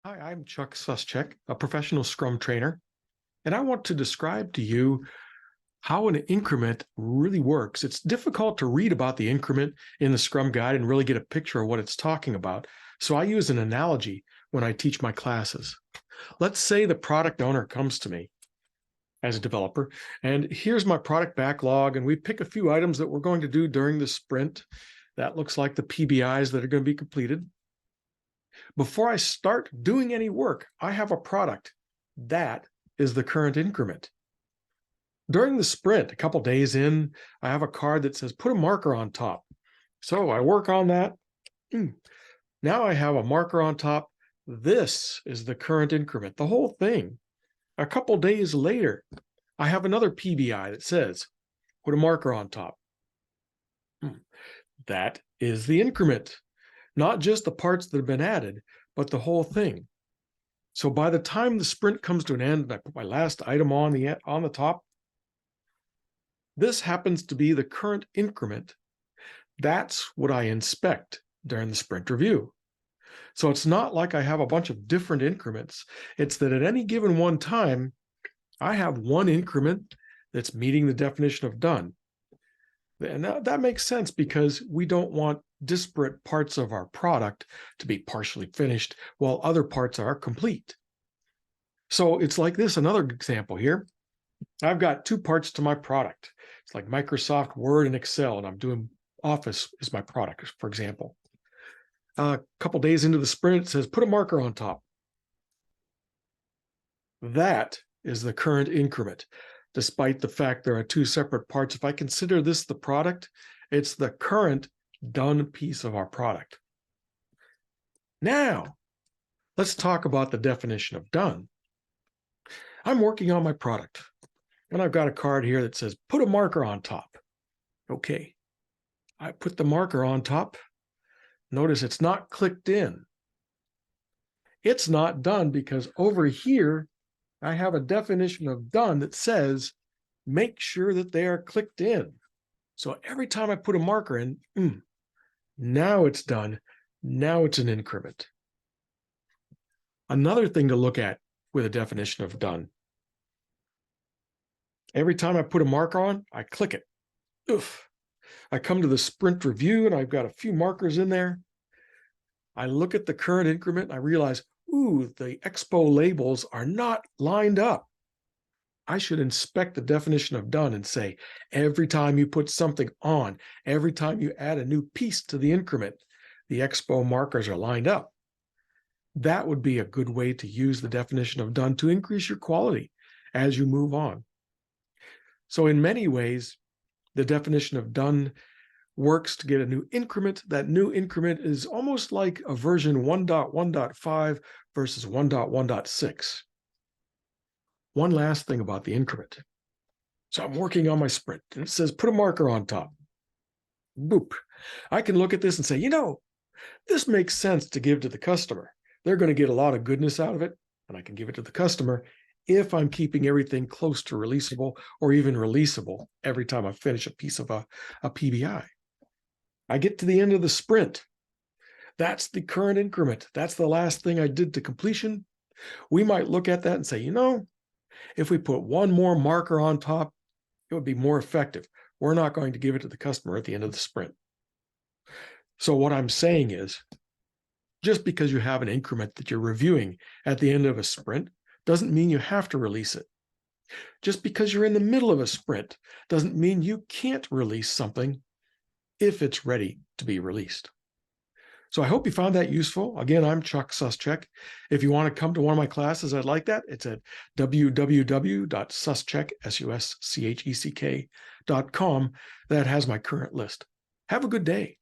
Hi, I'm Chuck Suscheck, a professional Scrum trainer, and I want to describe to you how an increment really works. It's difficult to read about the increment in the Scrum guide and really get a picture of what it's talking about. So I use an analogy when I teach my classes. Let's say the product owner comes to me as a developer, and here's my product backlog, and we pick a few items that we're going to do during the sprint. That looks like the PBIs that are going to be completed. Before I start doing any work, I have a product. That is the current increment. During the sprint, a couple days in, I have a card that says put a marker on top. So I work on that. Now I have a marker on top. This is the current increment, the whole thing. A couple days later, I have another PBI that says put a marker on top. That is the increment. Not just the parts that have been added, but the whole thing. So by the time the sprint comes to an end and I put my last item on the top, this happens to be the current increment. That's what I inspect during the sprint review. So it's not like I have a bunch of different increments. It's that at any given one time, I have one increment that's meeting the definition of done. And that makes sense because we don't want disparate parts of our product to be partially finished while other parts are complete. So it's like this, another example here. I've got two parts to my product. It's like Microsoft Word and Excel, and I'm doing Office is my product, for example. A couple days into the sprint, it says put a marker on top. That is the current increment. Despite the fact there are two separate parts, if I consider this the product, it's the current done piece of our product. Now, let's talk about the definition of done. I'm working on my product, and I've got a card here that says, put a marker on top. Okay, I put the marker on top. Notice it's not clicked in. It's not done because over here, I have a definition of done that says, make sure that they are clicked in. So every time I put a marker in, now it's done. Now it's an increment. Another thing to look at with a definition of done. Every time I put a marker on, I click it. Oof. I come to the sprint review and I've got a few markers in there. I look at the current increment and I realize, the expo labels are not lined up. I should inspect the definition of done and say, every time you put something on, every time you add a new piece to the increment, the expo markers are lined up. That would be a good way to use the definition of done to increase your quality as you move on. So in many ways, the definition of done works to get a new increment. That new increment is almost like a version 1.1.5 versus 1.1.6. One last thing about the increment. So I'm working on my sprint, and it says put a marker on top. Boop. I can look at this and say, this makes sense to give to the customer. They're going to get a lot of goodness out of it, and I can give it to the customer if I'm keeping everything close to releasable or even releasable every time I finish a piece of a PBI. I get to the end of the sprint. That's the current increment. That's the last thing I did to completion. We might look at that and say, if we put one more marker on top, it would be more effective. We're not going to give it to the customer at the end of the sprint. So what I'm saying is, just because you have an increment that you're reviewing at the end of a sprint doesn't mean you have to release it. Just because you're in the middle of a sprint doesn't mean you can't release something if it's ready to be released. So I hope you found that useful. Again, I'm Chuck Suscheck. If you want to come to one of my classes, I'd like that. It's at www.suscheck.com. That has my current list. Have a good day.